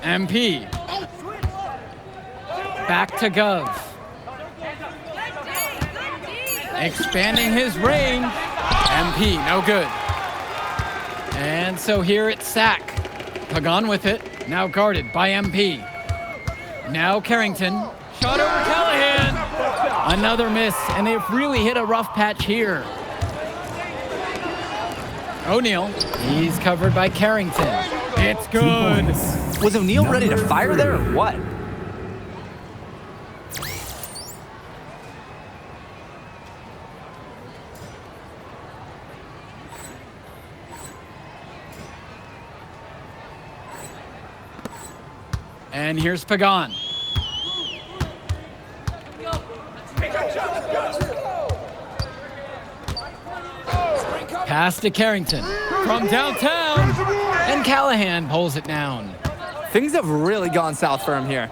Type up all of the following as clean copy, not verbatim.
MP. Back to Gov. Expanding his range. MP, no good. And so here it's Sack. Pagan with it, now guarded by MP. Now Carrington, shot over Callahan. Another miss, and they've really hit a rough patch here. O'Neal, he's covered by Carrington. It's good. Was O'Neal ready to fire there or what? And here's Pagan. Pass to Carrington from downtown, and Callahan pulls it down. Things have really gone south for him here.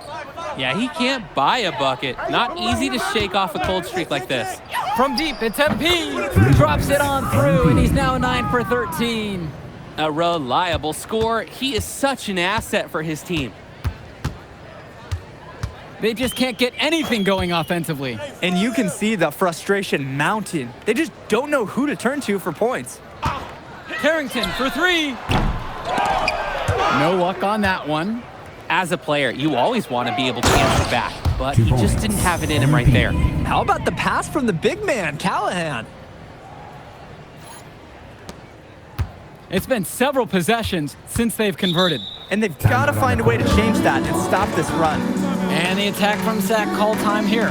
Yeah, he can't buy a bucket. Not easy to shake off a cold streak like this. From deep, it's MP. Drops it on through, and he's now 9 for 13. A reliable scorer. He is such an asset for his team. They just can't get anything going offensively. And you can see the frustration mounting. They just don't know who to turn to for points. Carrington for three. No luck on that one. As a player, you always want to be able to answer back, but he just didn't have it in him right there. How about the pass from the big man, Callahan? It's been several possessions since they've converted. And they've got to find a way to change that and stop this run. And the attack from Sack, call time here.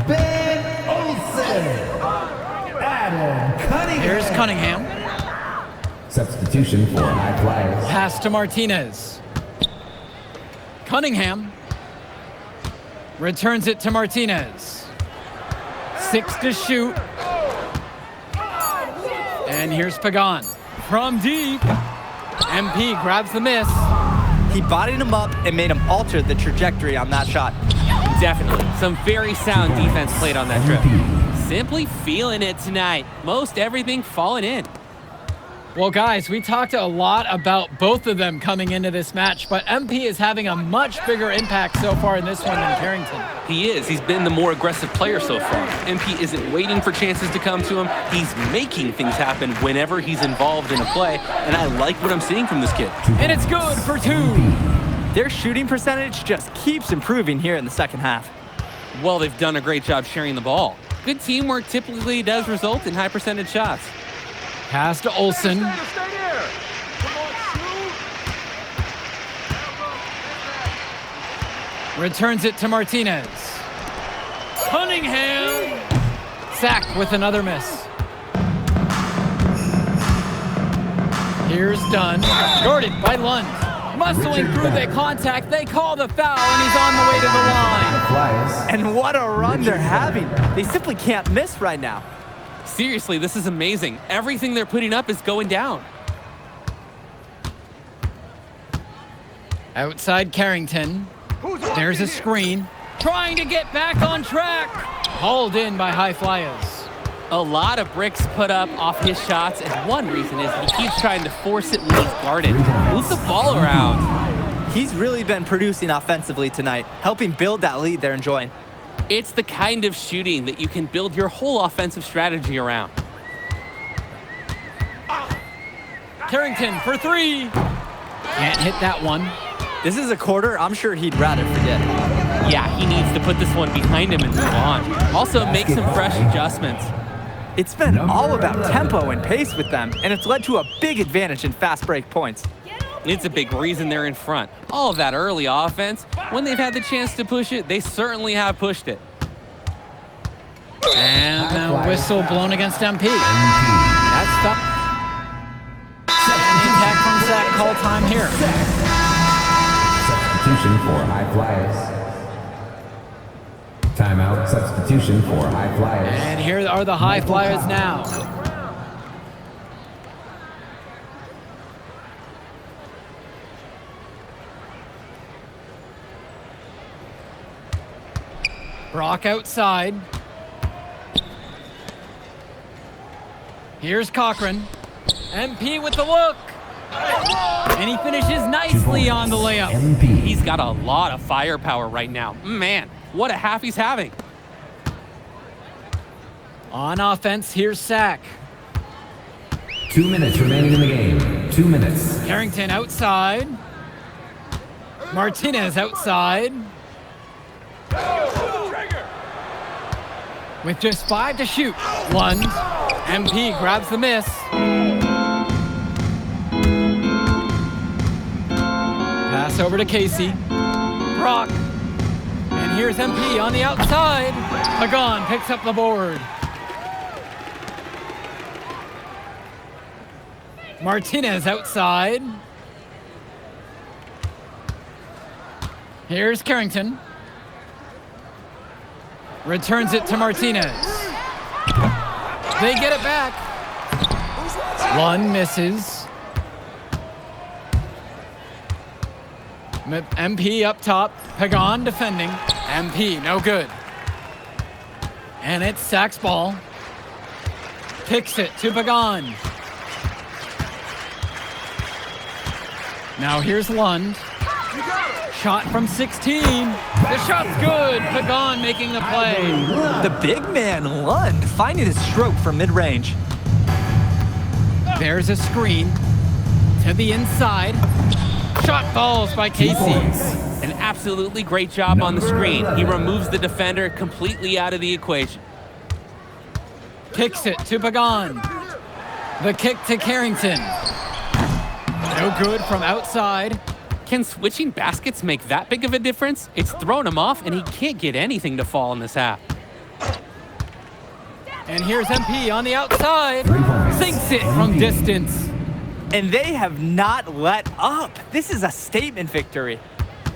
Ben Olsen. Adam Cunningham. Here's Cunningham. Substitution for High Flyers. Pass to Martinez. Cunningham returns it to Martinez. 6 to shoot. And here's Pagan. From deep. MP grabs the miss. He bodied him up and made him alter the trajectory on that shot. Definitely. Some very sound defense played on that trip. Simply feeling it tonight. Most everything falling in. Well, guys, we talked a lot about both of them coming into this match, but MP is having a much bigger impact so far in this one than Carrington. He is. He's been the more aggressive player so far. MP isn't waiting for chances to come to him. He's making things happen whenever he's involved in a play, and I like what I'm seeing from this kid. And it's good for 2. Their shooting percentage just keeps improving here in the second half. Well, they've done a great job sharing the ball. Good teamwork typically does result in high percentage shots. Pass to Olsen. Returns it to Martinez. Cunningham. Sack with another miss. Here's Dunn. Guarded by Lund. Muscling through the contact. They call the foul, and he's on the way to the line. And what a run they're having. They simply can't miss right now. Seriously, this is amazing. Everything they're putting up is going down. Outside Carrington. There's a screen. Trying to get back on track. Hauled in by High Flyers. A lot of bricks put up off his shots, and one reason is he keeps trying to force it when he's guarded. Move the ball around. He's really been producing offensively tonight, helping build that lead they're enjoying. It's the kind of shooting that you can build your whole offensive strategy around. Carrington for 3. Can't hit that one. This is a quarter I'm sure he'd rather forget. Yeah, he needs to put this one behind him and move on. Also, make some fresh adjustments. It's been all about tempo and pace with them, and it's led to a big advantage in fast break points. It's a big reason they're in front. All of that early offense, when they've had the chance to push it, they certainly have pushed it. And a whistle blown against MP. That's the attack from Sack, call time here. Substitution for High Flyers. Timeout, substitution for High Flyers. And here are the High Flyers now. Brock outside. Here's Cochran. MP with the look. And he finishes nicely on the layup. MP. He's got a lot of firepower right now. Man, what a half he's having. On offense, here's Sack. 2 minutes remaining in the game. 2 minutes. Carrington outside. Martinez outside. With just 5 to shoot. Lund. MP grabs the miss. Pass over to Casey. Brock. And here's MP on the outside. Pagan picks up the board. Martinez outside. Here's Carrington. Returns it to Martinez. They get it back. Lund misses. MP up top. Pagan defending. MP, no good. And it's Sack's ball. Kicks it to Pagan. Now here's Lund. Shot from 16. The shot's good. Pagan making the play. The big man, Lund, finding his stroke from mid-range. There's a screen to the inside. Shot falls by Casey. An absolutely great job on the screen. He removes the defender completely out of the equation. Kicks it to Pagan. The kick to Carrington. No good from outside. Can switching baskets make that big of a difference? It's thrown him off, and he can't get anything to fall in this half. And here's MP on the outside. Sinks it from distance. And they have not let up. This is a statement victory.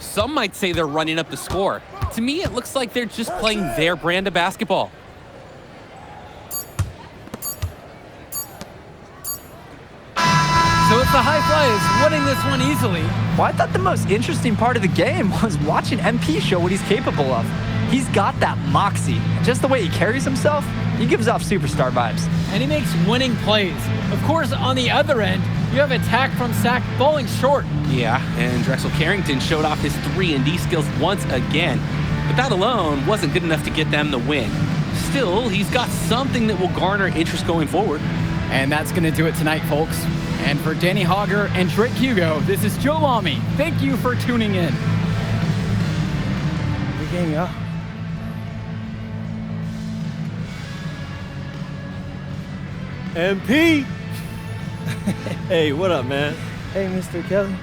Some might say they're running up the score. To me, it looks like they're just playing their brand of basketball. So it's the High Flyers winning this one easily. Well, I thought the most interesting part of the game was watching MP show what he's capable of. He's got that moxie. Just the way he carries himself, he gives off superstar vibes. And he makes winning plays. Of course, on the other end, you have attack from Sack falling short. Yeah, and Drexel Carrington showed off his 3-and-D skills once again. But that alone wasn't good enough to get them the win. Still, he's got something that will garner interest going forward. And that's going to do it tonight, folks. And for Danny Hogger and Drake Hugo, this is Joe Lamy. Thank you for tuning in. Good game, y'all. MP! Hey, what up, man? Hey, Mr. Kelly.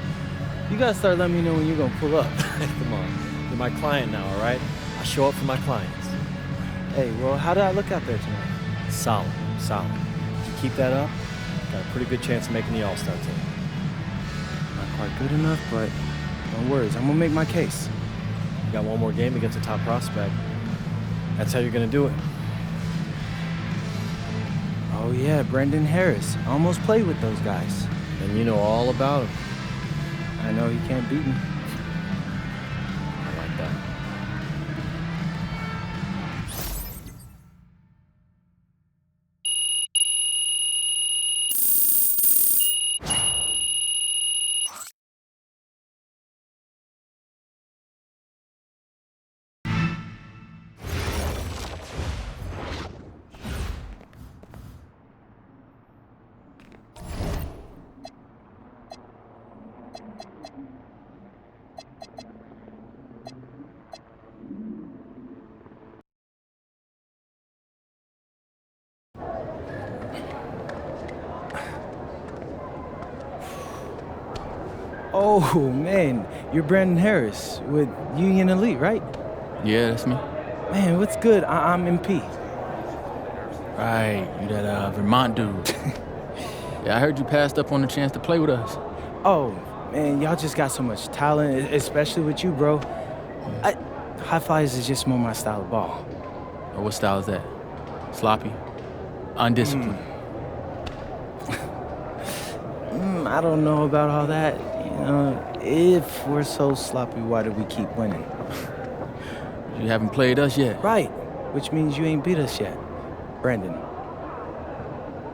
You gotta start letting me know when you're gonna pull up. Come on. You're my client now, all right? I show up for my clients. Hey, well, how did I look out there tonight? Solid, solid. If you keep that up, got a pretty good chance of making the All-Star team. Not quite good enough, but no worries. I'm gonna make my case. You got one more game against a top prospect. That's how you're gonna do it. Oh yeah, Brendan Harris. I almost played with those guys. And you know all about him. I know he can't beat me. I like that. Oh man, you're Brandon Harris with Union Elite, right? Yeah, that's me. Man, what's good? I'm MP. Right, you that Vermont dude. Yeah, I heard you passed up on the chance to play with us. Oh man, y'all just got so much talent, especially with you, bro. High Flyers is just more my style of ball. Or what style is that? Sloppy? Undisciplined? I don't know about all that. You know, if we're so sloppy, why do we keep winning? You haven't played us yet. Right, which means you ain't beat us yet, Brandon.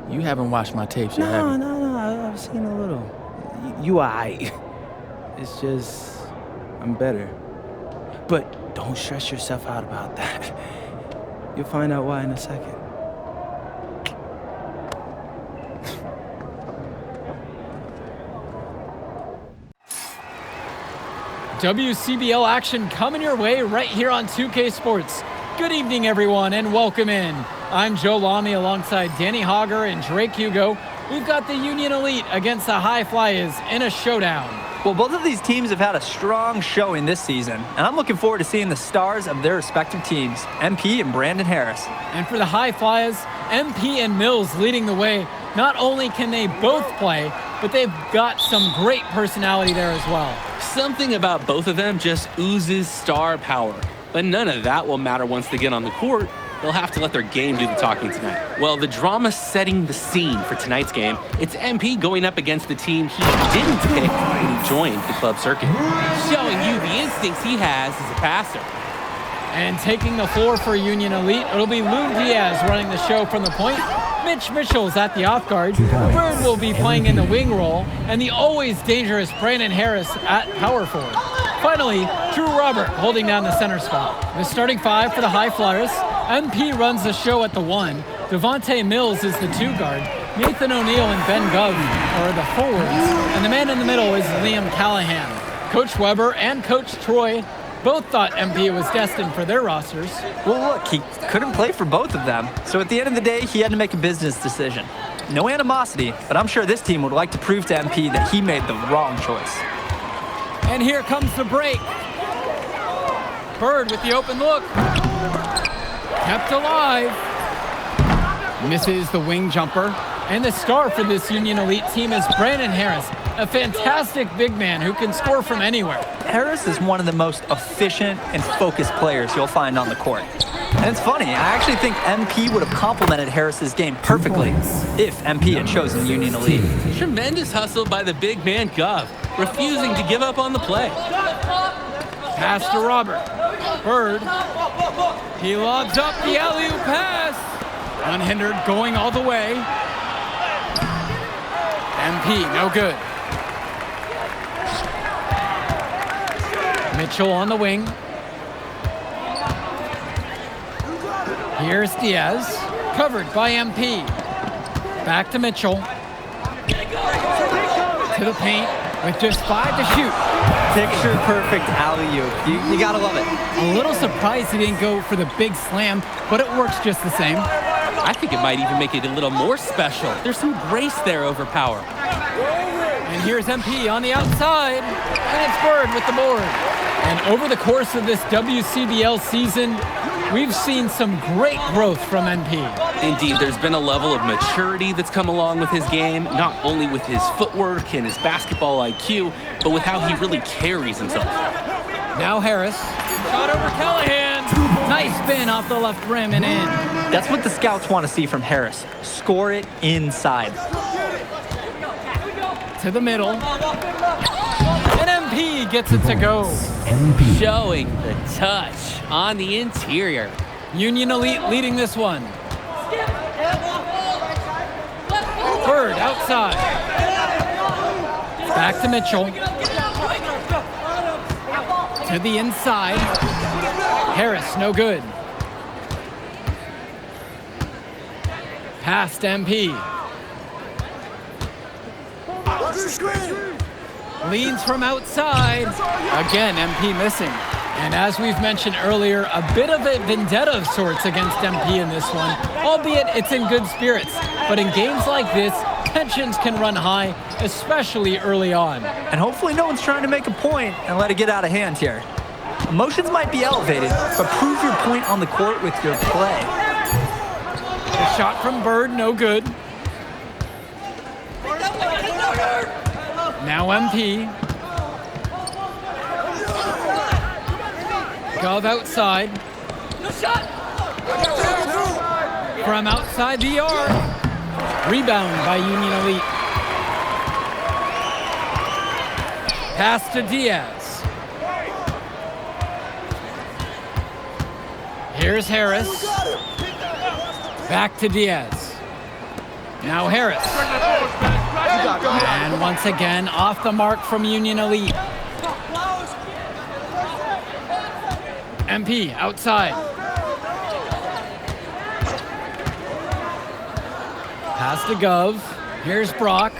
You haven't watched my tapes yet, have you? No. I've seen a little. You aight. It's just, I'm better. But don't stress yourself out about that. You'll find out why in a second. WCBL action coming your way right here on 2K Sports. Good evening, everyone, and welcome in. I'm Joe Lamy alongside Danny Hogger and Drake Hugo. We've got the Union Elite against the High Flyers in a showdown. Well, both of these teams have had a strong showing this season, and I'm looking forward to seeing the stars of their respective teams, MP and Brandon Harris. And for the High Flyers, MP and Mills leading the way. Not only can they both play, but they've got some great personality there as well. Something about both of them just oozes star power. But none of that will matter once they get on the court. They'll have to let their game do the talking tonight. Well, the drama setting the scene for tonight's game, it's MP going up against the team he didn't pick when he joined the club circuit. Showing you the instincts he has as a passer. And taking the floor for Union Elite, it'll be Loon Diaz running the show from the point. Mitch Mitchell's at the off guard. Bird will be playing in the wing role, and the always dangerous Brandon Harris at power forward. Finally, Drew Robert holding down the center spot. The starting five for the High Flyers. MP runs the show at the 1. Devontae Mills is the 2 guard. Nathan O'Neill and Ben Gov are the forwards. And the man in the middle is Liam Callahan. Coach Weber and Coach Troy both thought MP was destined for their rosters. Well, look, he couldn't play for both of them, so at the end of the day, he had to make a business decision. No animosity, but I'm sure this team would like to prove to MP that he made the wrong choice. And here comes the break. Bird with the open look. Kept alive. Misses the wing jumper. And the star for this Union Elite team is Brandon Harris, a fantastic big man who can score from anywhere. Harris is one of the most efficient and focused players you'll find on the court. And it's funny, I actually think MP would have complemented Harris's game perfectly if MP had chosen Union Elite. Tremendous hustle by the big man Gov, refusing to give up on the play. Pass to Robert. Bird. He lobs up the alley-oop pass. Unhindered, going all the way. MP, no good. Mitchell on the wing. Here's Diaz, covered by MP. Back to Mitchell. To the paint with just 5 to shoot. Picture perfect alley-oop. You gotta love it. A little surprised he didn't go for the big slam, but it works just the same. I think it might even make it a little more special. There's some grace there over power. And here's MP on the outside, and it's Bird with the board. And over the course of this WCBL season, we've seen some great growth from MP. Indeed, there's been a level of maturity that's come along with his game, not only with his footwork and his basketball IQ, but with how he really carries himself. Now Harris, shot over Callahan. Nice spin off the left rim and in. That's what the scouts want to see from Harris. Score it inside. To the middle. And MP gets it to go. Showing the touch on the interior. Union Elite leading this one. Bird outside. Back to Mitchell. To the inside. Harris, no good. Past MP. Leans from outside. Again, MP missing. And as we've mentioned earlier, a bit of a vendetta of sorts against MP in this one, albeit it's in good spirits. But in games like this, tensions can run high, especially early on. And hopefully no one's trying to make a point and let it get out of hand here. Emotions might be elevated, but prove your point on the court with your play. The shot from Bird, no good. Now MP. Gov outside. From outside the arc. Rebound by Union Elite. Pass to Diaz. Here's Harris. Back to Diaz. Now Harris. And once again, off the mark from Union Elite. MP outside. Pass to Gov. Here's Brock.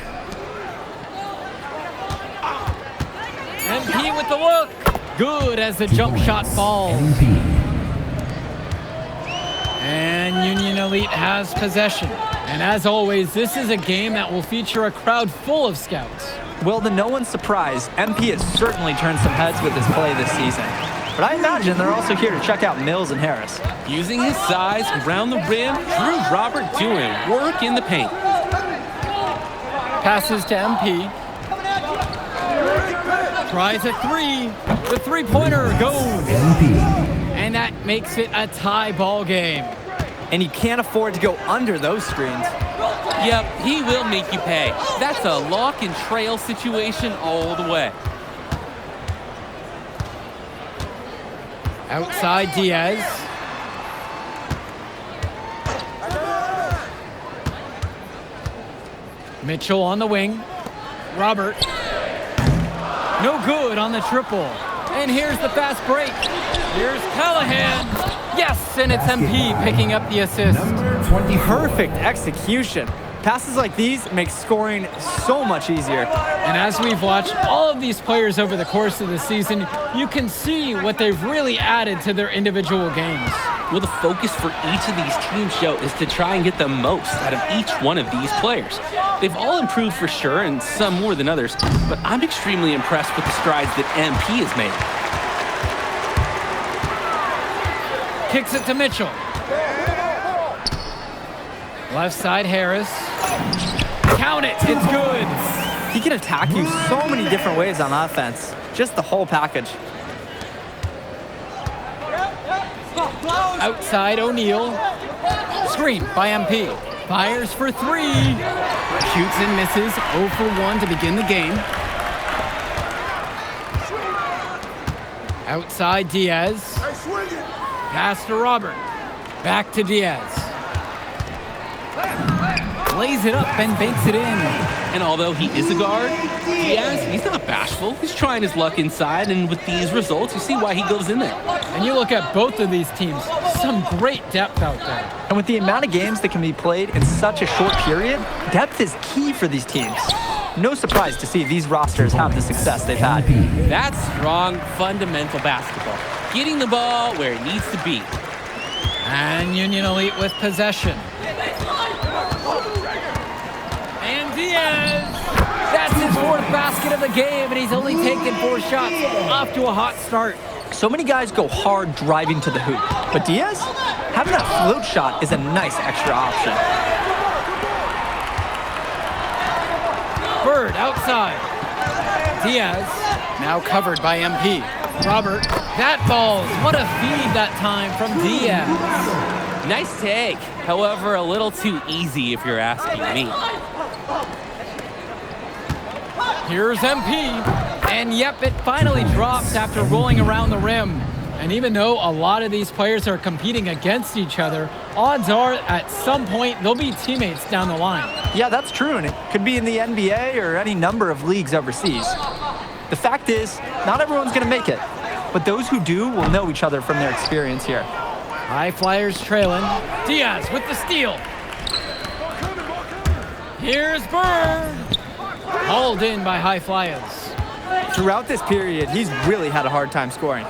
MP with the look. Good as the jump shot falls. And Union Elite has possession. And as always, this is a game that will feature a crowd full of scouts. Well, to no one's surprise, MP has certainly turned some heads with his play this season. But I imagine they're also here to check out Mills and Harris. Using his size around the rim, Drew Robert doing work in the paint. Passes to MP. Tries a three. The three-pointer goes. And that makes it a tie ball game. And he can't afford to go under those screens. Yep, he will make you pay. That's a lock and trail situation all the way. Outside Diaz. Mitchell on the wing. Robert. No good on the triple. And here's the fast break. Here's Callahan. Yes, and it's MP picking up the assist. Perfect execution. Passes like these make scoring so much easier. And as we've watched all of these players over the course of the season, you can see what they've really added to their individual games. Well, the focus for each of these teams show is to try and get the most out of each one of these players. They've all improved for sure, and some more than others, but I'm extremely impressed with the strides that MP has made. Kicks it to Mitchell. Left side, Harris. Count it, it's good. He can attack you so many different ways on offense. Just the whole package. Outside, O'Neal. Screen by MP. Fires for three. Shoots and misses. 0 for 1 to begin the game. Outside, Diaz. Pass to Robert. Back to Diaz. Lays it up and banks it in. And although he is a guard, he's not bashful. He's trying his luck inside, and with these results, you see why he goes in there. And you look at both of these teams, some great depth out there. And with the amount of games that can be played in such a short period, depth is key for these teams. No surprise to see these rosters have the success they've had. That's strong, fundamental basketball. Getting the ball where it needs to be. And Union Elite with possession. And Diaz! That's his 4th basket of the game, and he's only taken 4 shots. Off to a hot start. So many guys go hard driving to the hoop, but Diaz, having that float shot is a nice extra option. Bird outside. Diaz, now covered by MP. Robert, that falls. What a feed that time from Diaz. Nice take. However, a little too easy if you're asking me. Here's MP. And yep, it finally drops after rolling around the rim. And even though a lot of these players are competing against each other, odds are at some point they'll be teammates down the line. Yeah, that's true, and it could be in the NBA or any number of leagues overseas. The fact is, not everyone's going to make it, but those who do will know each other from their experience here. High Flyers trailing. Diaz with the steal. Here's Bird. Hauled in by High Flyers. Throughout this period, he's really had a hard time scoring.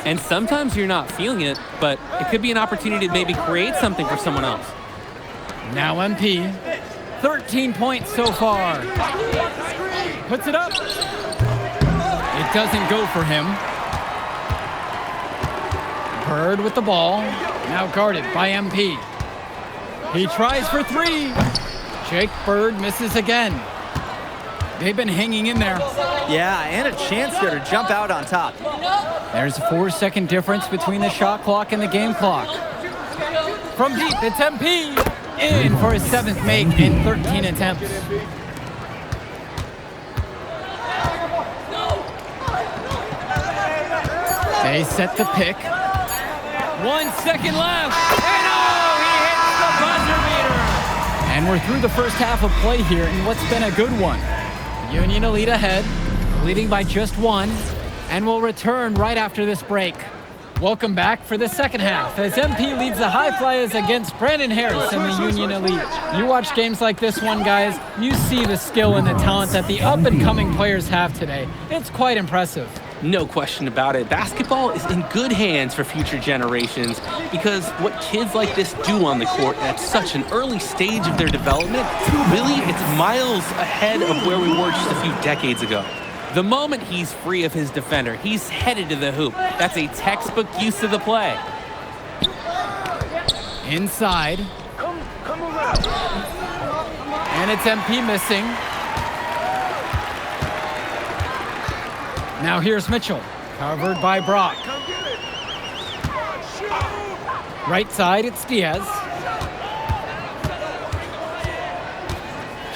And sometimes you're not feeling it, but it could be an opportunity to maybe create something for someone else. Now MP. 13 points so far. Puts it up. It doesn't go for him. Bird with the ball. Now guarded by MP. He tries for 3. Jake Bird misses again. They've been hanging in there. Yeah, and a chance here to jump out on top. There's a 4-second difference between the shot clock and the game clock. From deep, it's MP. In for his 7th make in 13 attempts. They set the pick. 1 second left. And oh, he hits the buzzer beater. And we're through the first half of play here in what's been a good one. Union Elite ahead, leading by just 1, and we'll return right after this break. Welcome back for the second half as MP leads the High Flyers against Brandon Harris and the Union Elite. You watch games like this one, guys, you see the skill and the talent that the up-and-coming players have today. It's quite impressive. No question about it. Basketball is in good hands for future generations because what kids like this do on the court at such an early stage of their development, really, it's miles ahead of where we were just a few decades ago. The moment he's free of his defender, he's headed to the hoop. That's a textbook use of the play. Inside. And it's MP missing. Now here's Mitchell, covered by Brock. Right side, it's Diaz.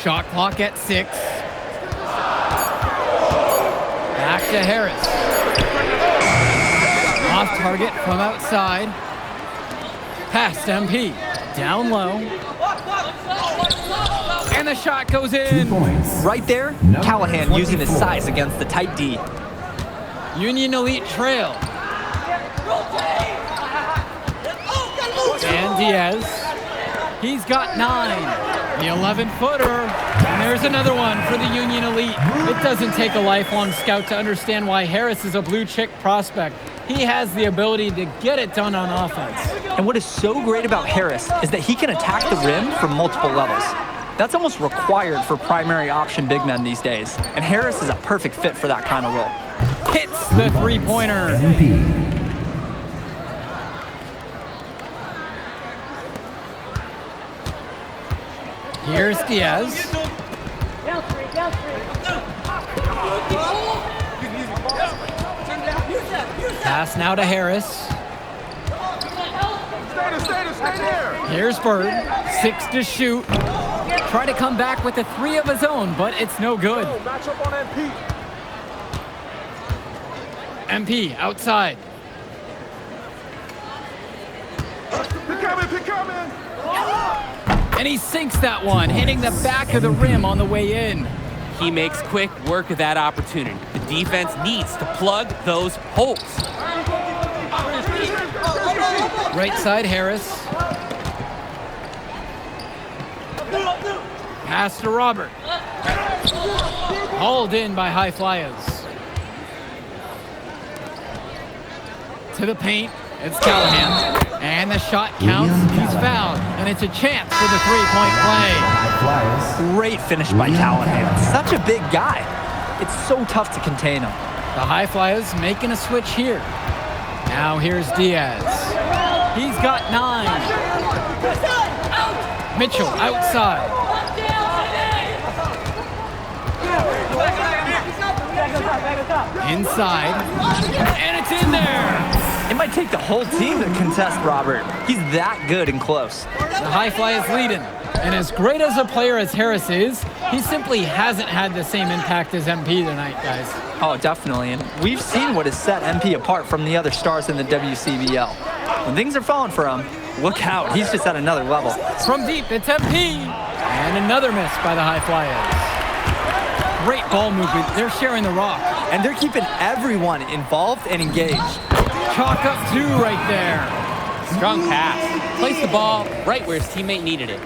Shot clock at 6. Back to Harris. Off target from outside. Pass to MP. Down low. And the shot goes in. Right there, Callahan using his size against the tight D. Union Elite trail. And Diaz. He's got 9. The 11-footer. And there's another one for the Union Elite. It doesn't take a lifelong scout to understand why Harris is a blue-chip prospect. He has the ability to get it done on offense. And what is so great about Harris is that he can attack the rim from multiple levels. That's almost required for primary option big men these days. And Harris is a perfect fit for that kind of role. Hits the three-pointer. MP. Here's Diaz. Pass now to Harris. Here's Bird. 6 to shoot. Try to come back with a 3 of his own, but it's no good. MP outside. And he sinks that one, hitting the back of the rim on the way in. He makes quick work of that opportunity. The defense needs to plug those holes. Right side, Harris. Pass to Robert. Hauled in by High Flyers. To the paint, it's Callahan. And the shot counts, he's fouled, and it's a chance for the three-point play. Great finish by Callahan. Such a big guy. It's so tough to contain him. The High Flyers making a switch here. Now here's Diaz. He's got 9. Mitchell outside. Inside, and it's in there. It might take the whole team to contest Robert. He's that good and close. The High Flyers leading. And as great as a player as Harris is, he simply hasn't had the same impact as MP tonight, guys. Oh, definitely. And we've seen what has set MP apart from the other stars in the WCBL. When things are falling for him, look out. He's just at another level. From deep, it's MP. And another miss by the High Flyers. Great ball movement. They're sharing the rock. And they're keeping everyone involved and engaged. Chalk up 2 right there. Strong pass. Placed the ball right where his teammate needed it.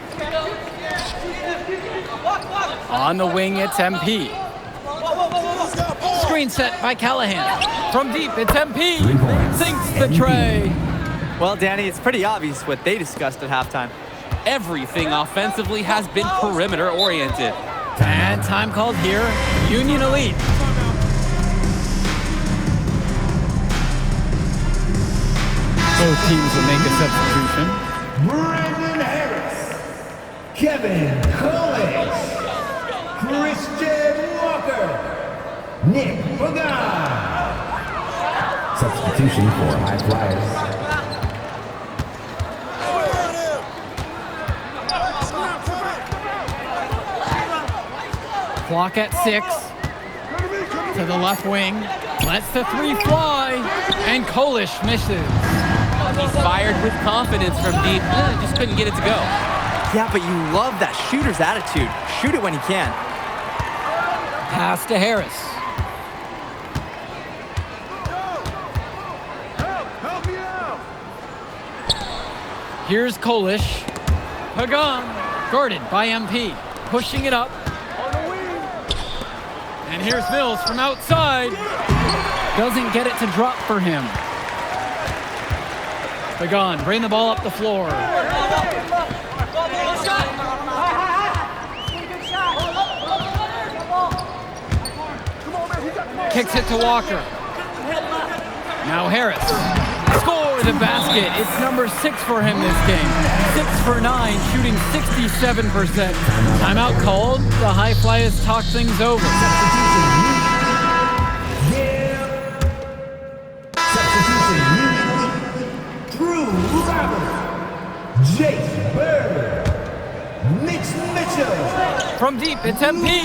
On the wing, it's MP. Screen set by Callahan. From deep, it's MP. Sinks the tray. Well, Danny, it's pretty obvious what they discussed at halftime. Everything offensively has been perimeter oriented. And time called here, Union Elite. Both teams will make a substitution. Brandon Harris, Kevin Collins, Christian Walker, Nick Pagan. Substitution for High Flyers. Clock at 6. To the left wing. Lets the 3 fly. And Kolish misses. He's fired with confidence from deep. Just couldn't get it to go. Yeah, but you love that shooter's attitude. Shoot it when you can. Pass to Harris. Here's Kolish. Pagan, guarded by MP. Pushing it up. And here's Mills from outside. Doesn't get it to drop for him. Pagan, bring the ball up the floor. Kicks it to Walker. Now Harris. Score the basket. It's number 6 for him this game. 6 for 9, shooting 67%. Timeout called. The High Flyers talk things over. Drew Robert, Jake Bird, Mitch Mitchell. From deep, it's MP.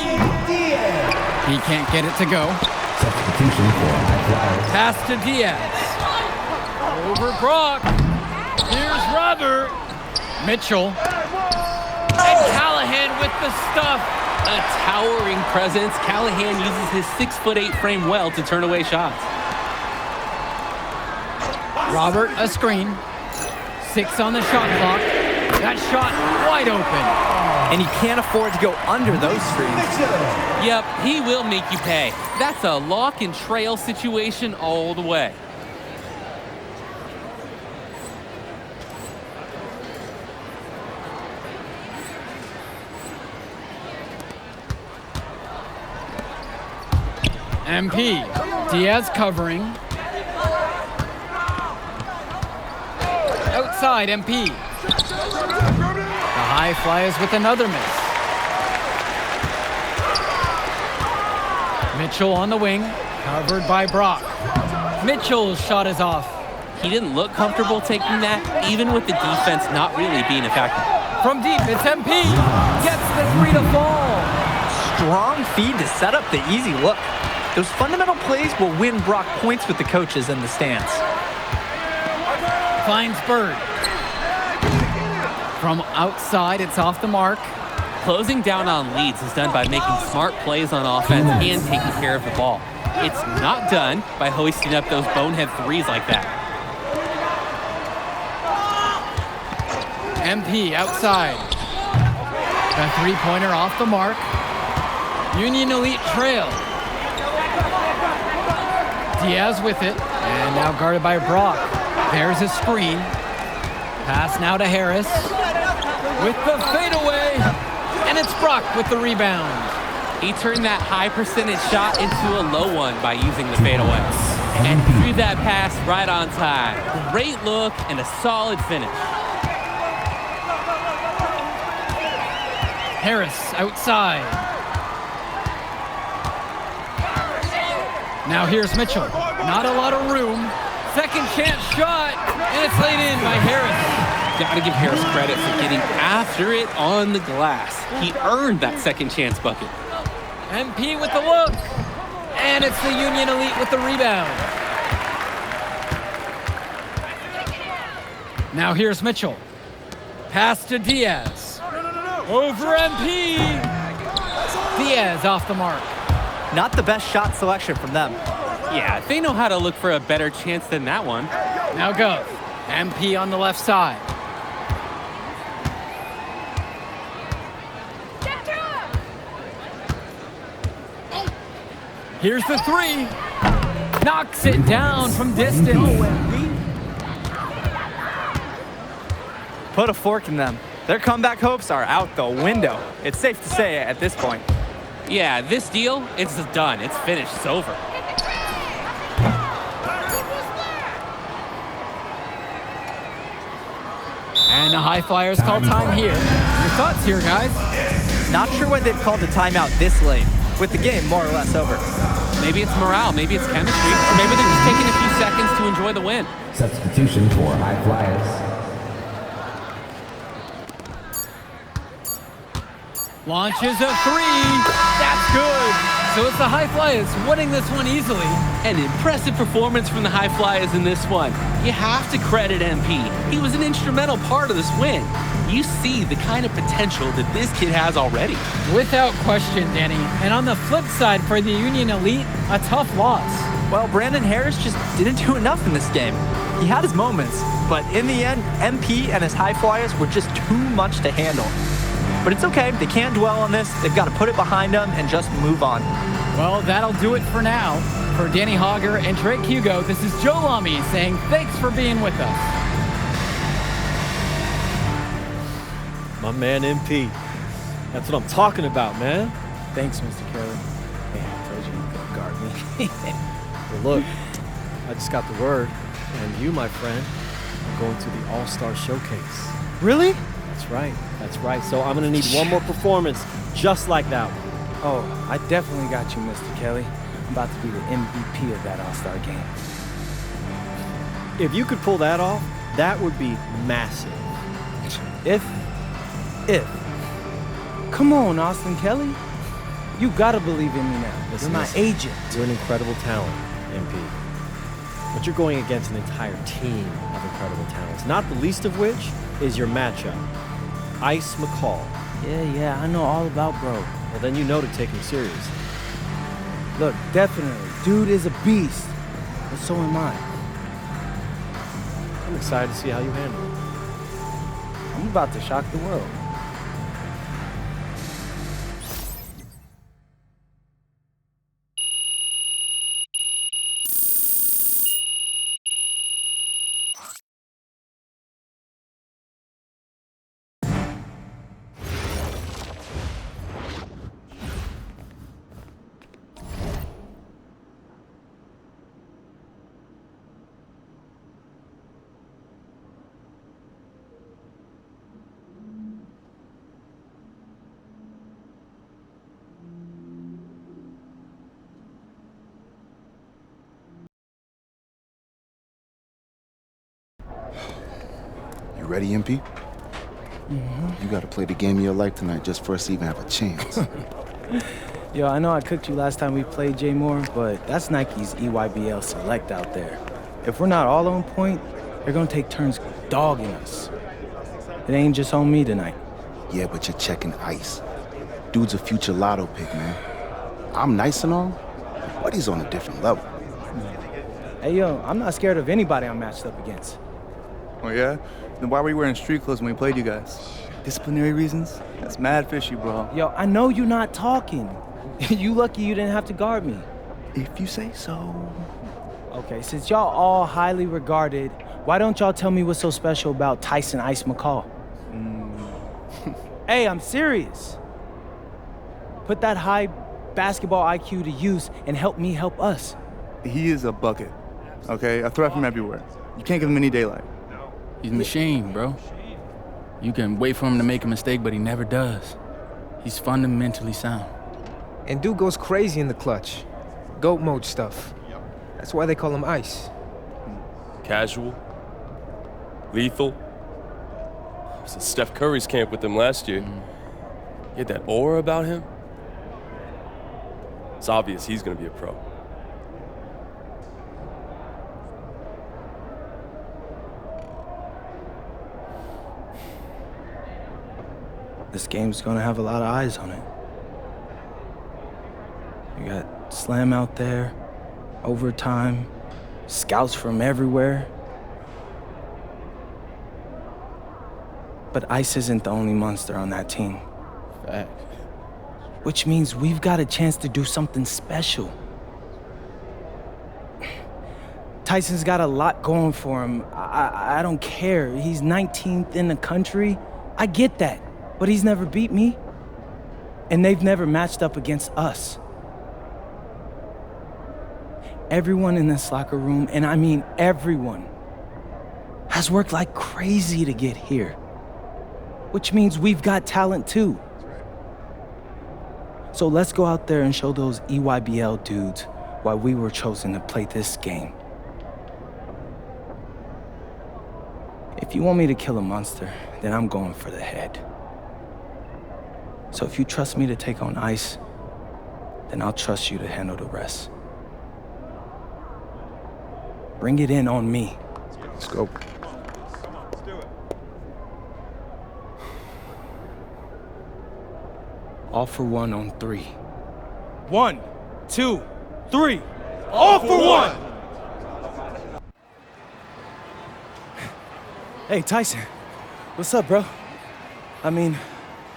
He can't get it to go. Substitution for High Flyers. Pass to Diaz. Over Brock. Here's Robert. Mitchell. And Callahan with the stuff. A towering presence. Callahan uses his 6'8" frame well to turn away shots. Robert, a screen. 6 on the shot clock. That shot wide open. And he can't afford to go under those screens. Yep, he will make you pay. That's a lock and trail situation all the way. MP. Diaz covering. Outside, MP. The High Flyers with another miss. Mitchell on the wing, covered by Brock. Mitchell's shot is off. He didn't look comfortable taking that, even with the defense not really being effective. From deep, it's MP. Gets the 3 to fall. Strong feed to set up the easy look. Those fundamental plays will win Brock points with the coaches in the stands. Finds Bird. From outside, it's off the mark. Closing down on leads is done by making smart plays on offense and taking care of the ball. It's not done by hoisting up those bonehead threes like that. MP outside. The three-pointer off the mark. Union Elite trail. Diaz with it, and now guarded by Brock. There's a screen. Pass now to Harris. With the fadeaway, and it's Brock with the rebound. He turned that high percentage shot into a low one by using the fadeaway. And threw that pass right on time. Great look and a solid finish. Harris outside. Now here's Mitchell. Not a lot of room. Second chance shot, and it's laid in by Harris. Got to give Harris credit for getting after it on the glass. He earned that second chance bucket. MP with the look, and it's the Union Elite with the rebound. Now here's Mitchell. Pass to Diaz. Over MP. Diaz off the mark. Not the best shot selection from them. Yeah, they know how to look for a better chance than that one. Now go. MP on the left side. Here's the 3. Knocks it down from distance. Put a fork in them. Their comeback hopes are out the window. It's safe to say at this point. Yeah, this deal, it's done. It's finished. It's over. And the High Flyers call time here. Your thoughts here, guys? Not sure why they've called a timeout this late, with the game more or less over. Maybe it's morale, maybe it's chemistry, or maybe they're just taking a few seconds to enjoy the win. Substitution for High Flyers. Launches a 3. That's good. so it's the High Flyers winning this one easily. An impressive performance from the High Flyers in this one. You have to credit MP. He was an instrumental part of this win. You see the kind of potential that this kid has already. Without question, Danny. And on the flip side for the Union Elite, a tough loss. Well, Brandon Harris just didn't do enough in this game. He had his moments, but in the end, MP and his High Flyers were just too much to handle. But it's okay. They can't dwell on this. They've got to put it behind them and just move on. Well, that'll do it for now. For Danny Hogger and Drake Hugo, this is Joe Lamy saying thanks for being with us. My man MP. That's what I'm talking about, man. Thanks, Mr. Kelly. Hey, I told you you couldn't guard me. Well, look, I just got the word, and you, my friend, are going to the All-Star Showcase. Really? That's right. That's right. So I'm going to need one more performance just like that one. Oh, I definitely got you, Mr. Kelly. I'm about to be the MVP of that All-Star game. If you could pull that off, that would be massive. If. Come on, Austin Kelly. You gotta believe in me now. Listen, You're my agent. You're an incredible talent, MP. But you're going against an entire team of incredible talents, not the least of which is your matchup, Ice McCall. Yeah, I know all about bro. Well, then you know to take him seriously. Look, definitely. Dude is a beast. But so am I. I'm excited to see how you handle it. I'm about to shock the world. You ready, MP? You gotta play the game of your life tonight just for us to even have a chance. Yo, I know I cooked you last time we played J Moore, but that's Nike's EYBL Select out there. If we're not all on point, they're gonna take turns dogging us. It ain't just on me tonight. Yeah, but you're checking Ice. Dude's a future lotto pick, man. I'm nice and all, but he's on a different level. Hey, yo, I'm not scared of anybody I'm matched up against. Oh, yeah? Then why were you wearing street clothes when we played you guys? Disciplinary reasons? That's mad fishy, bro. Yo, I know you're not talking. You lucky you didn't have to guard me. If you say so. Okay, since y'all all highly regarded, why don't y'all tell me what's so special about Tyson Ice McCall? Hey, I'm serious. Put that high basketball IQ to use and help me help us. He is a bucket, okay? A threat from everywhere. You can't give him any daylight. He's a machine, bro. You can wait for him to make a mistake, but he never does. He's fundamentally sound. And dude goes crazy in the clutch. GOAT mode stuff. That's why they call him Ice. Casual. Lethal. I was at Steph Curry's camp with him last year. He had that aura about him. It's obvious he's gonna be a pro. This game's gonna have a lot of eyes on it. You got Slam out there, overtime, scouts from everywhere. But Ice isn't the only monster on that team. Fact. Which means we've got a chance to do something special. Tyson's got a lot going for him. I don't care. He's 19th in the country. I get that. But he's never beat me. And they've never matched up against us. Everyone in this locker room, and I mean everyone, has worked like crazy to get here. Which means we've got talent too. So let's go out there and show those EYBL dudes why we were chosen to play this game. If you want me to kill a monster, then I'm going for the head. So if you trust me to take on Ice, then I'll trust you to handle the rest. Bring it in on me. Let's go. All for one on 3. 1, 2, 3. All for one! Hey, Tyson. What's up, bro? I mean,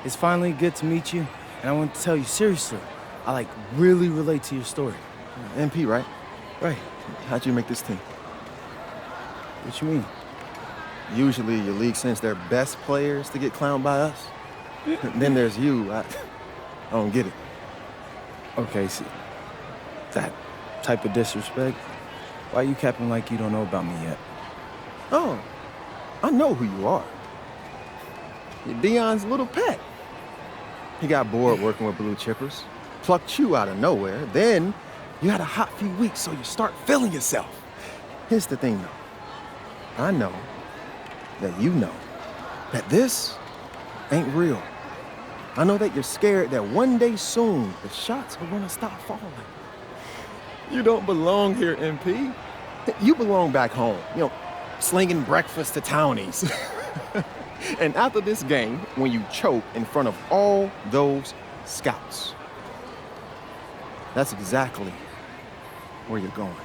it's finally good to meet you, and I want to tell you seriously, I really relate to your story. MP, right? Right. How'd you make this team? What you mean? Usually your league sends their best players to get clowned by us. Then there's you. I don't get it. Okay, see, that type of disrespect, why you capping like you don't know about me yet? Oh, I know who you are. You're Dion's little pet. He got bored working with blue chippers, plucked you out of nowhere, then you had a hot few weeks, so you start feeling yourself. Here's the thing, though. I know that you know that this ain't real. I know that you're scared that one day soon the shots are gonna stop falling. You don't belong here, MP. You belong back home, slinging breakfast to townies. And after this game, when you choke in front of all those scouts, that's exactly where you're going.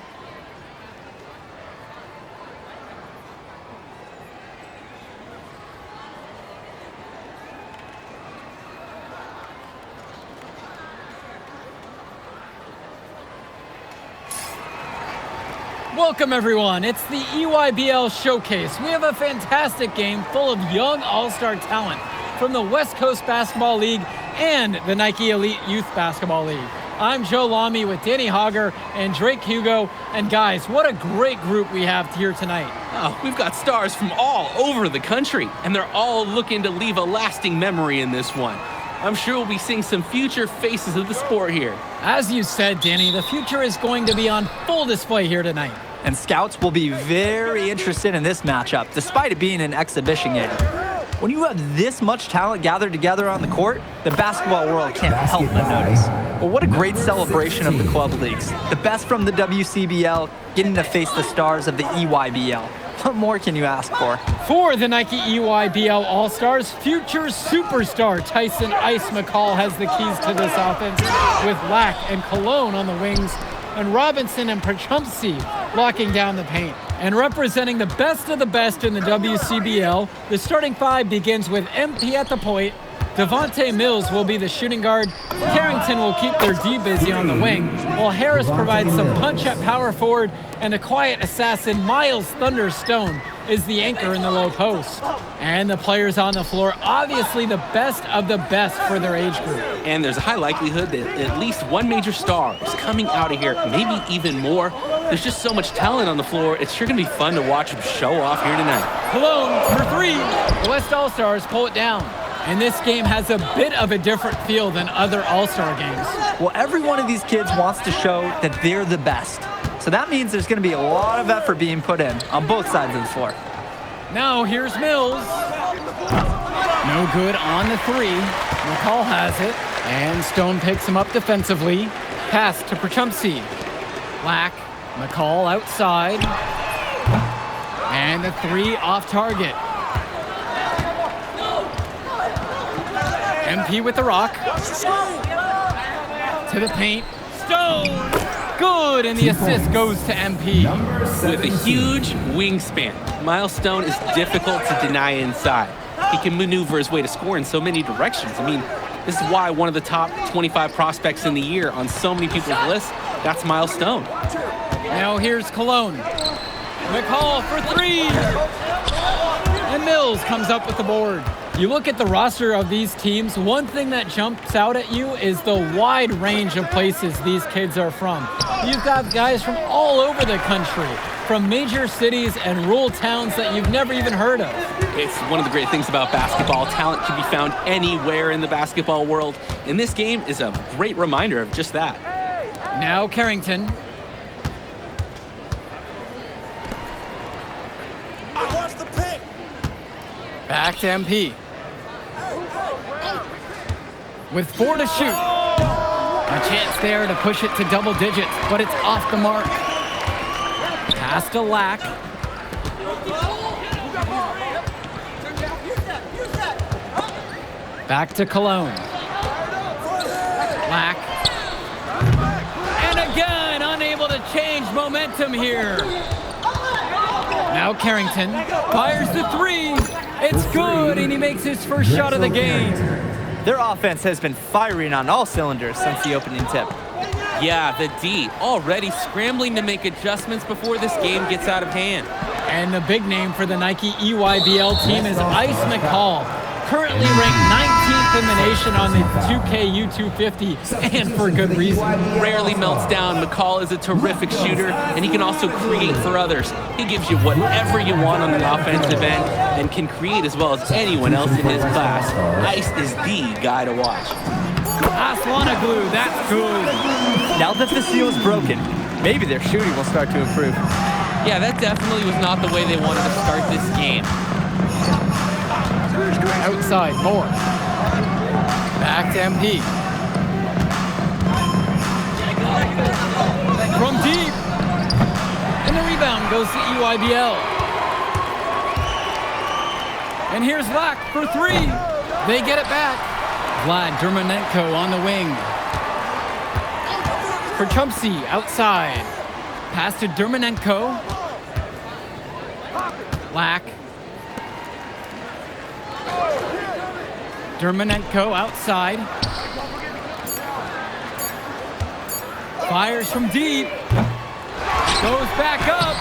Welcome, everyone. It's the EYBL Showcase. We have a fantastic game full of young all-star talent from the West Coast Basketball League and the Nike Elite Youth Basketball League. I'm Joe Lamy with Danny Hogger and Drake Hugo. And guys, what a great group we have here tonight. Oh, we've got stars from all over the country, and they're all looking to leave a lasting memory in this one. I'm sure we'll be seeing some future faces of the sport here. As you said, Danny, the future is going to be on full display here tonight. And scouts will be very interested in this matchup, despite it being an exhibition game. When you have this much talent gathered together on the court, the basketball world can't help but notice. Well, what a great celebration of the club leagues. The best from the WCBL getting to face the stars of the EYBL. What more can you ask for? For the Nike EYBL All-Stars, future superstar Tyson Ice McCall has the keys to this offense, with Lack and Cologne on the wings, and Robinson and Prachumpsey locking down the paint. And representing the best of the best in the WCBL, the starting 5 begins with MP at the point. Devontae Mills will be the shooting guard. Carrington will keep their D busy on the wing, while Harris provides some punch at power forward, and a quiet assassin, Miles Thunderstone, is the anchor in the low post. And the players on the floor, obviously the best of the best for their age group. And there's a high likelihood that at least one major star is coming out of here, maybe even more. There's just so much talent on the floor, it's sure gonna be fun to watch them show off here tonight. Cologne for 3. The West All-Stars pull it down. And this game has a bit of a different feel than other All-Star games. Well, every one of these kids wants to show that they're the best. So that means there's going to be a lot of effort being put in on both sides of the floor. Now here's Mills. No good on the 3. McCall has it. And Stone picks him up defensively. Pass to Prachumpsey. Lack. McCall outside. And the 3 off target. MP with the rock. To the paint. Stone! Good, and the assist goes to MP. With a huge wingspan, Miles Stone is difficult to deny inside. He can maneuver his way to score in so many directions. I mean, this is why one of the top 25 prospects in the year on so many people's lists, that's Miles Stone. Now here's Cologne. McCall for 3! And Mills comes up with the board. You look at the roster of these teams, one thing that jumps out at you is the wide range of places these kids are from. You've got guys from all over the country, from major cities and rural towns that you've never even heard of. It's one of the great things about basketball. Talent can be found anywhere in the basketball world, and this game is a great reminder of just that. Now Carrington. Back to MP. With 4 to shoot. A chance there to push it to double digits, but it's off the mark. Pass to Lack. Back to Cologne. Lack. And again, unable to change momentum here. Now Carrington fires the three. It's good, and he makes his first shot of the game. Their offense has been firing on all cylinders since the opening tip. Yeah, the D already scrambling to make adjustments before this game gets out of hand. And the big name for the Nike EYBL team is Ice McCall, currently ranked 19th in the nation on the 2K U250, and for good reason. Rarely melts down. McCall is a terrific shooter, and he can also create for others. He gives you whatever you want on the offensive end and can create as well as anyone else in his class. Ice is the guy to watch. Aslanoglu, that's good. Now that the seal is broken, maybe their shooting will start to improve. Yeah, that definitely was not the way they wanted to start this game. Outside, Moore. Back to MP. From deep. And the rebound goes to EYBL. And here's Lack for three. They get it back. Vlad Dermonenko on the wing. For Trumpsy, outside. Pass to Dermonenko. Lack. Dermonenko outside. Fires from deep. Goes back up.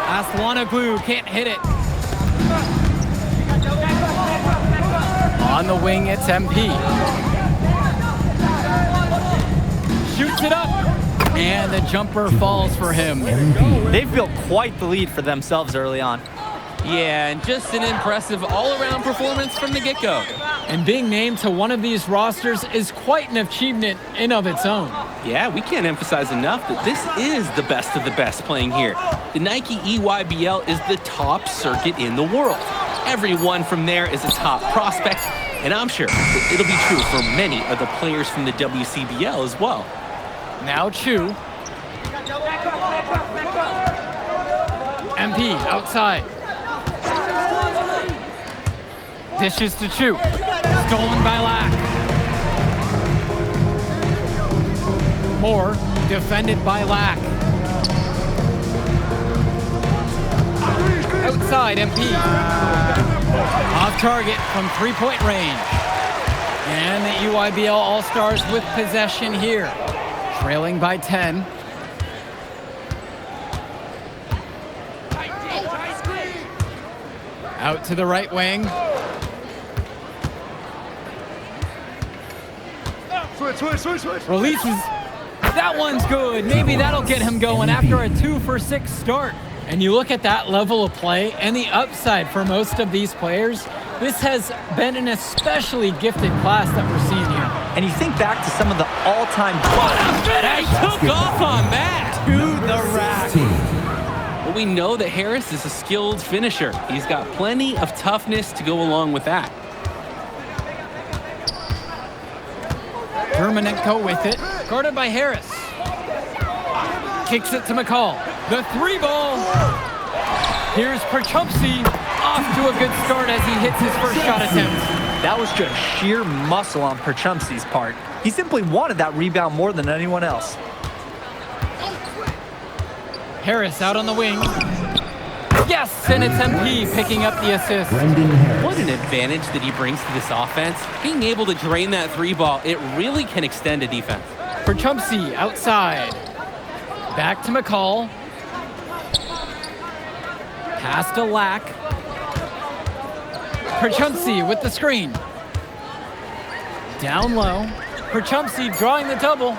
Aslanoglu can't hit it. On the wing, it's MP. Shoots it up. And the jumper falls for him. They've built quite the lead for themselves early on. Yeah, and just an impressive all-around performance from the get-go. And being named to one of these rosters is quite an achievement in of its own. Yeah, we can't emphasize enough that this is the best of the best playing here. The Nike EYBL is the top circuit in the world. Everyone from there is a top prospect, and I'm sure that it'll be true for many of the players from the WCBL as well. Now Chu. MP outside. Dishes to Chu. Stolen by Lack. Moore defended by Lack. Outside MP. Off target from three-point range. And the EYBL All-Stars with possession here. Trailing by 10. Out to the right wing. Switch. Releases. That one's good. Maybe that'll get him going after a 2-for-6 start. And you look at that level of play and the upside for most of these players, this has been an especially gifted class that we're seeing here. And you think back to some of the all-time... What a finish! Took off on that! To the rack. Well, we know that Harris is a skilled finisher. He's got plenty of toughness to go along with that. Dermonenko with it, guarded by Harris. Kicks it to McCall. The three ball. Here's Perchumpsy, off to a good start as he hits his first shot attempt. That was just sheer muscle on Perchumpsy's part. He simply wanted that rebound more than anyone else. Harris out on the wing. Yes, and it's MP picking up the assist. What an advantage that he brings to this offense. Being able to drain that three ball, it really can extend a defense. Perchumpsy outside. Back to McCall. Pass to Lack. Perchumpsy with the screen. Down low. Perchumpsy drawing the double.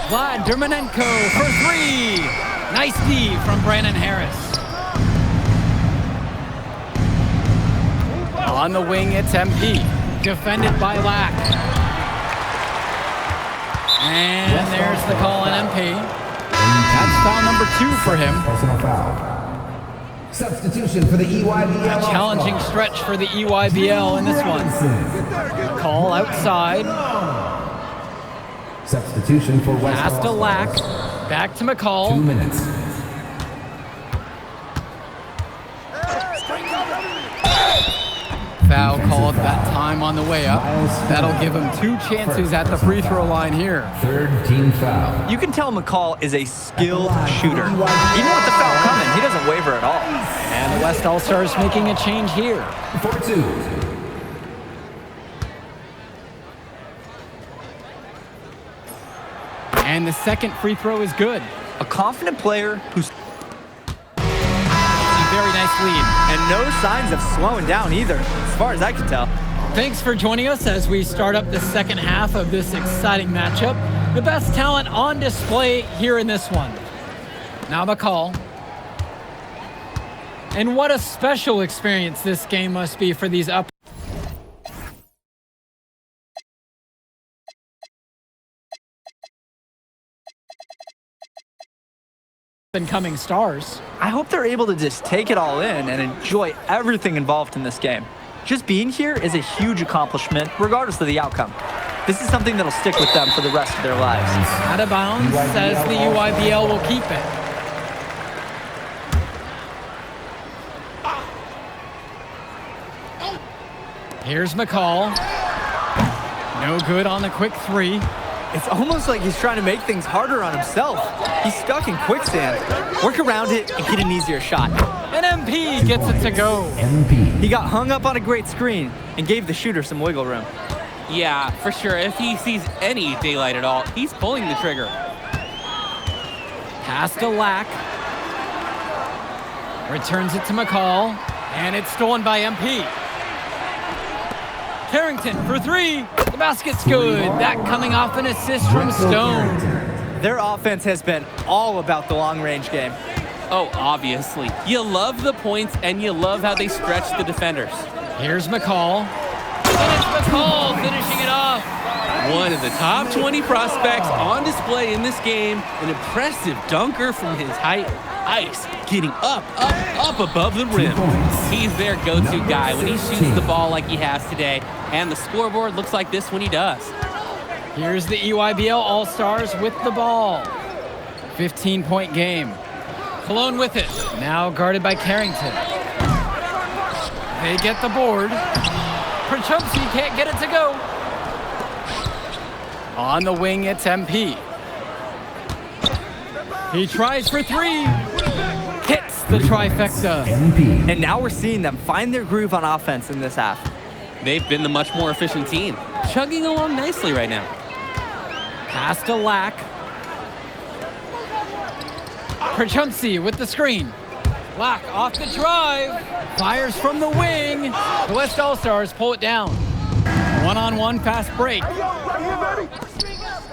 Vlad Dermonenko for three. Nice D from Brandon Harris. On the wing, it's MP. Defended by Lack. And there's the call on MP. That's foul number 2 for him. Personal foul. Substitution for the EYBL. A challenging stretch for the EYBL in this one. Call outside. Substitution for West Pass to All-Stars. Lack. Back to McCall. 2 minutes. Foul called that time on the way up. That'll give him 2 chances at the free throw line here. Third team foul. You can tell McCall is a skilled shooter. Even with the foul coming, he doesn't waver at all. And the West All-Stars making a change here. For 2. And the second free throw is good. A confident player who's a very nice lead. And no signs of slowing down either, as far as I can tell. Thanks for joining us as we start up the second half of this exciting matchup. The best talent on display here in this one. Now McCall. And what a special experience this game must be for these up and coming stars. I hope they're able to just take it all in and enjoy everything involved in this game. Just being here is a huge accomplishment, regardless of the outcome. This is something that'll stick with them for the rest of their lives. Out of bounds, says the UIBL will keep it. Here's McCall. No good on the quick 3. It's almost like he's trying to make things harder on himself. He's stuck in quicksand. Work around it and get an easier shot. And MP gets it to go. He got hung up on a great screen and gave the shooter some wiggle room. Yeah, for sure. If he sees any daylight at all, he's pulling the trigger. Pass to Lack. Returns it to McCall. And it's stolen by MP. Carrington for 3. The basket's good. That coming off an assist from Stone. Their offense has been all about the long-range game. Oh, obviously. You love the points, and you love how they stretch the defenders. Here's McCall. And it's McCall finishing it off. One of the top 20 prospects on display in this game. An impressive dunker from his height. Ice getting up above the rim. He's their go-to guy when he shoots the ball like he has today. And the scoreboard looks like this when he does. Here's the EYBL All-Stars with the ball. 15-point game. Cologne with it. Now guarded by Carrington. They get the board. Perchumsky can't get it to go. On the wing, it's MP. He tries for 3. Hits the trifecta. And now we're seeing them find their groove on offense in this half. They've been the much more efficient team. Chugging along nicely right now. Pass to Lack. Perchumsky with the screen. Lack off the drive. Fires from the wing. The West All-Stars pull it down. One-on-one fast break.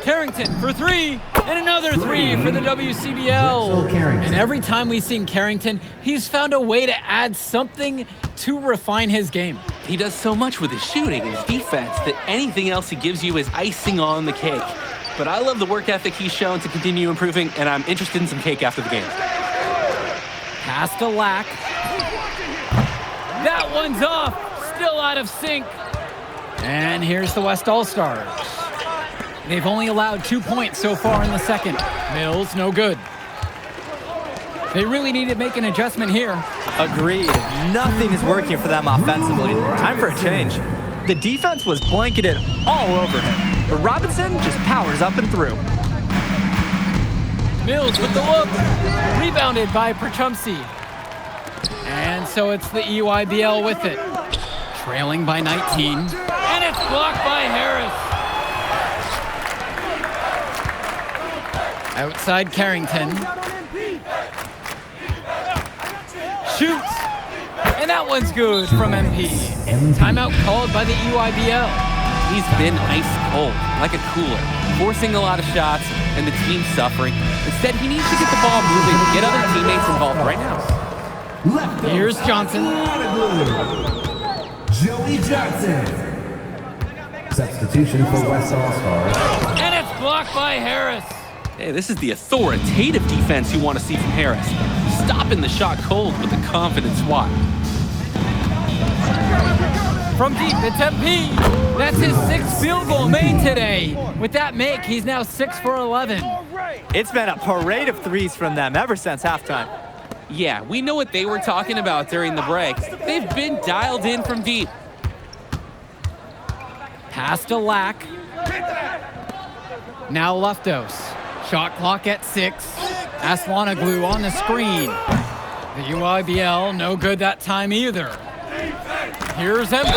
Carrington for 3, and another 3 for the WCBL. And every time we've seen Carrington, he's found a way to add something to refine his game. He does so much with his shooting and his defense that anything else he gives you is icing on the cake. But I love the work ethic he's shown to continue improving, and I'm interested in some cake after the game. Pass to Lack. That one's off, still out of sync. And here's the West All-Stars. They've only allowed 2 points so far in the second. Mills, no good. They really need to make an adjustment here. Agreed. Nothing is working for them offensively. Time for a change. The defense was blanketed all over him, but Robinson just powers up and through. Mills with the look. Rebounded by Perchumsky. And so it's the EYBL with it. Trailing by 19. And it's blocked by Harris. Outside Carrington. Shoots. And that one's good from MP. Timeout called by the EYBL. He's been ice cold, like a cooler, forcing a lot of shots, and the team's suffering. Instead, he needs to get the ball moving, get other teammates involved right now. Here's Johnson. Joey Johnson. Substitution for West All-Stars. And it's blocked by Harris. Hey, this is the authoritative defense you want to see from Harris. Stopping the shot cold with a confident swat. From deep, it's MP. That's his 6th field goal made today. With that make, he's now 6 for 11. It's been a parade of threes from them ever since halftime. Yeah, we know what they were talking about during the break. They've been dialed in from deep. Pass to Lack. Now Leftos. Shot clock at 6. Aslanoglu on the screen. The UIBL, no good that time either. Here's MP.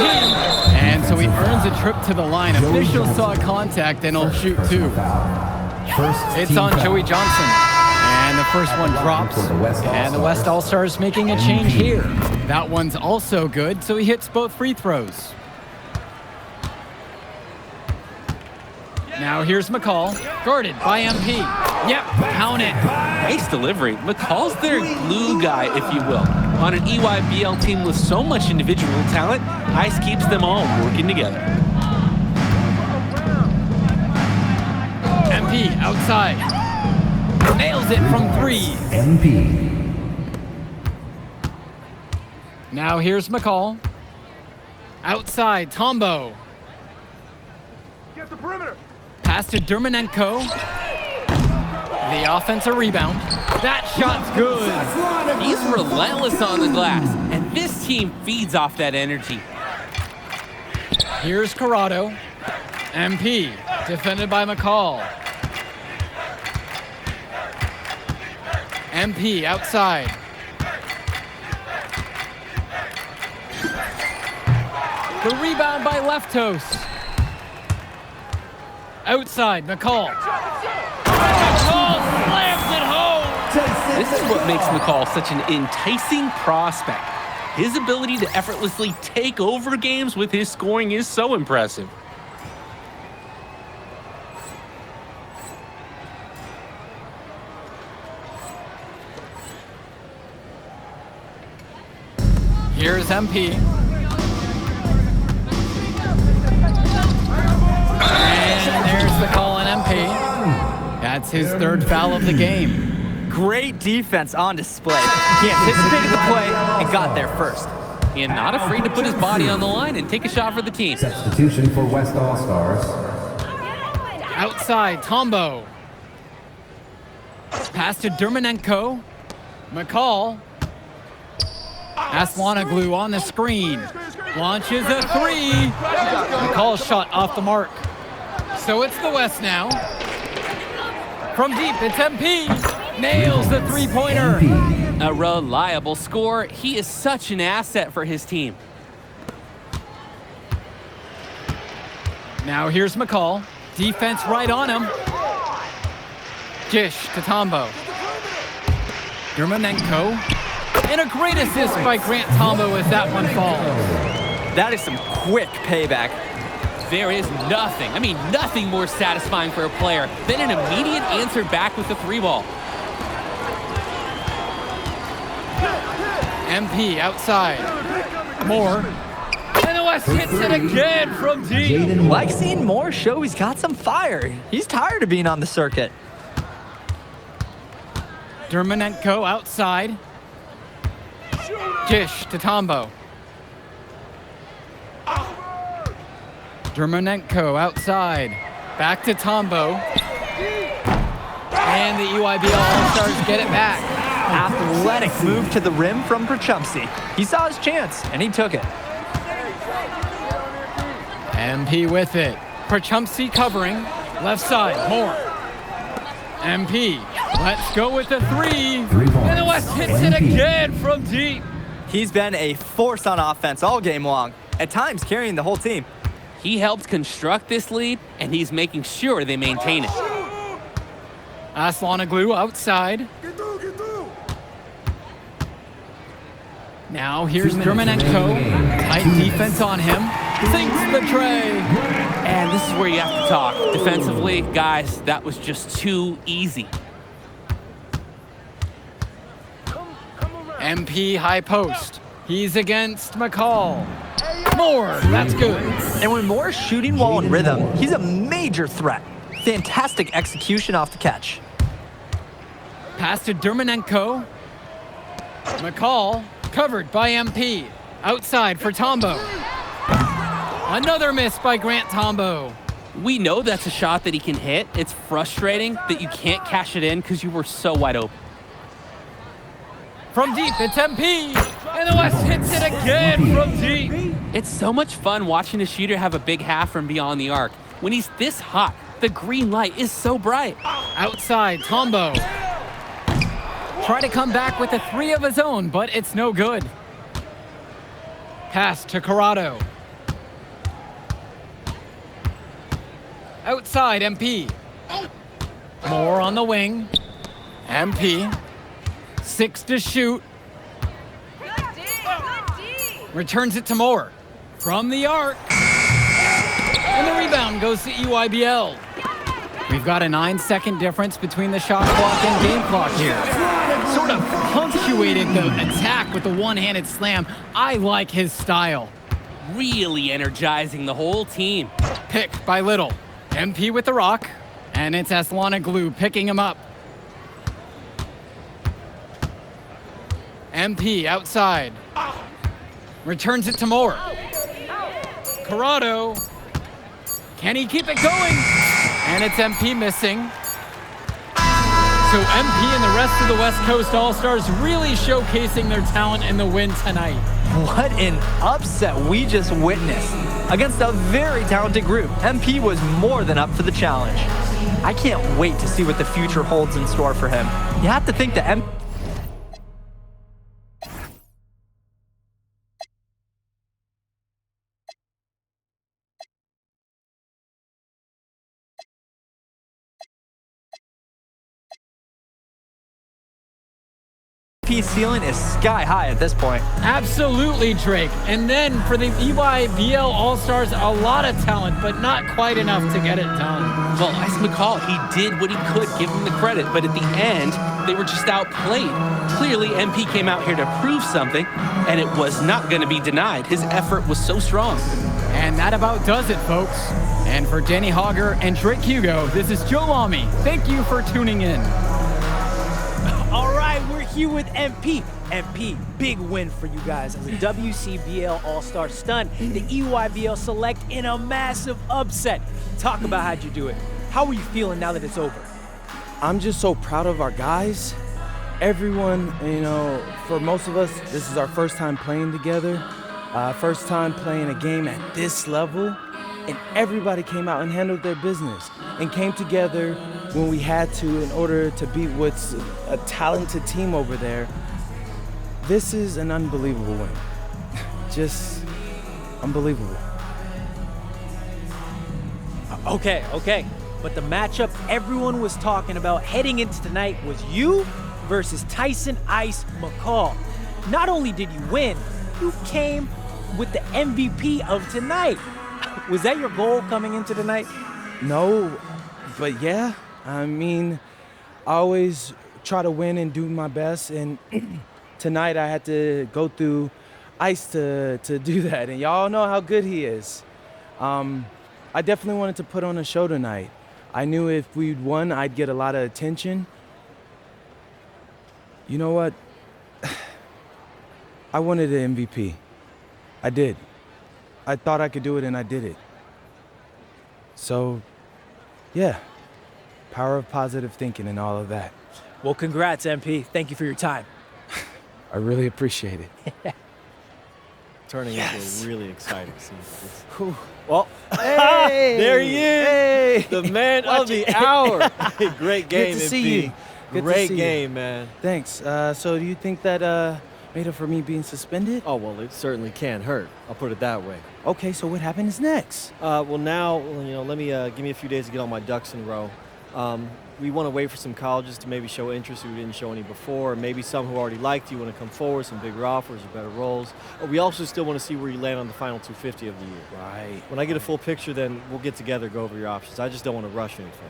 And so he earns a trip to the line. Officials saw contact and he'll shoot 2. It's on Joey Johnson. And the first one drops. And the West All-Stars making a change here. That one's also good, so he hits both free throws. Now here's McCall, guarded by MP. Yep, count it. Nice delivery. McCall's their glue guy, if you will. On an EYBL team with so much individual talent, Ice keeps them all working together. MP outside. Nails it from 3. MP. Now here's McCall. Outside, Tombo. Get the perimeter. Pass to Dermanenko. The offensive rebound. That shot's good. He's relentless on the glass, and this team feeds off that energy. Here's Corrado. MP, defended by McCall. MP outside. The rebound by Leftos. Outside, McCall. McCall slams it home. This is what makes McCall such an enticing prospect. His ability to effortlessly take over games with his scoring is so impressive. Here's MP. And there's the call on MP. That's his 3rd foul of the game. Great defense on display. He anticipated the play and got there first. And not afraid to put his body on the line and take a shot for the team. Substitution for West All-Stars. Outside, Tombo. Pass to Dermanenko. McCall. Aslanoglu on the screen. Launches a 3. McCall's shot off the mark. So it's the West now. From deep, it's MP. Nails the 3-pointer. A reliable scorer. He is such an asset for his team. Now here's McCall. Defense right on him. Jish to Tombo. Dermanenko. And a great assist by Grant Tombo as that one falls. That is some quick payback. There is nothing, nothing more satisfying for a player than an immediate answer back with the 3-ball. MP outside. Moore. And the West hits it again from deep. Like seeing Moore show he's got some fire. He's tired of being on the circuit. Dermanenko outside. Jish to Tombo. Dermanenko outside. Back to Tombo. And the EYBL All-Stars get it back. Athletic move to the rim from Perchumsey. He saw his chance, and he took it. MP with it. Perchumsey covering. Left side, Moore. MP. Let's go with the 3. And the West hits it again from deep. He's been a force on offense all game long, at times carrying the whole team. He helped construct this lead, and he's making sure they maintain it. Aslanoglu outside. Now here's Dermanenko. Tight defense on him. Sinks the tray. And this is where you have to talk. Defensively, guys, that was just too easy. MP high post. He's against McCall. Moore, that's good. And when Moore's shooting while in rhythm, he's a major threat. Fantastic execution off the catch. Pass to Dermanenko. McCall covered by MP. Outside for Tombo. Another miss by Grant Tombo. We know that's a shot that he can hit. It's frustrating that you can't cash it in because you were so wide open. From deep, it's MP, and the West hits it again from deep. It's so much fun watching a shooter have a big half from beyond the arc. When he's this hot, the green light is so bright. Outside, Tombo. Try to come back with a 3 of his own, but it's no good. Pass to Corrado. Outside, MP. More on the wing. MP. 6 to shoot. Returns it to Moore. From the arc. And the rebound goes to EYBL. We've got a 9-second difference between the shot clock and game clock here. Sort of punctuated the attack with the one-handed slam. I like his style. Really energizing the whole team. Pick by Little. MP with the rock. And it's Aslanoglu picking him up. MP outside. Returns it to Moore. Corrado. Can he keep it going? And it's MP missing. So MP and the rest of the West Coast All-Stars really showcasing their talent in the win tonight. What an upset we just witnessed. Against a very talented group, MP was more than up for the challenge. I can't wait to see what the future holds in store for him. You have to think that MP ceiling is sky high at this point. Absolutely, Drake. And then for the EYBL All-Stars, a lot of talent, but not quite enough to get it done. Well, Ice McCall, he did what he could, give him the credit, but at the end, they were just outplayed. Clearly, MP came out here to prove something, and it was not going to be denied. His effort was so strong. And that about does it, folks. And for Danny Hogger and Drake Hugo, this is Joe Lamy. Thank you for tuning in. All right, we're here with MP. MP, big win for you guys as a WCBL All-Star stun. The EYBL Select in a massive upset. Talk about how'd you do it. How are you feeling now that it's over? I'm just so proud of our guys. Everyone, you know, for most of us, this is our first time playing together. First time playing a game at this level. And everybody came out and handled their business and came together when we had to in order to beat what's a talented team over there. This is an unbelievable win. Just unbelievable. Okay. But the matchup everyone was talking about heading into tonight was you versus Tyson Ice McCall. Not only did you win, you came with the MVP of tonight. Was that your goal coming into tonight? No, but yeah. I mean, I always try to win and do my best, and tonight I had to go through Ice to do that, and y'all know how good he is. I definitely wanted to put on a show tonight. I knew if we'd won, I'd get a lot of attention. You know what? I wanted an MVP. I did. I thought I could do it, and I did it. So, yeah, power of positive thinking and all of that. Well, congrats, MP. Thank you for your time. I really appreciate it. Turning into a really exciting scene. Well, hey, there he is, hey, the man of the hour. Great game, Good to MP. see you. Good Great to see game, you. man. Thanks. So do you think that made up for me being suspended? Oh, well, it certainly can't hurt. I'll put it that way. Okay, so what happens next? Well, now, let me give me a few days to get all my ducks in a row. We want to wait for some colleges to maybe show interest who didn't show any before, or maybe some who already liked you want to come forward, some bigger offers or better roles. We also still want to see where you land on the final 250 of the year. Right. When I get a full picture, then we'll get together, go over your options. I just don't want to rush anything,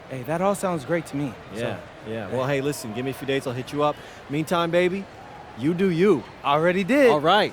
Hey, that all sounds great to me. Yeah, So, yeah. Well, hey, listen, give me a few days, I'll hit you up. Meantime, baby, you do you. Already did. All right.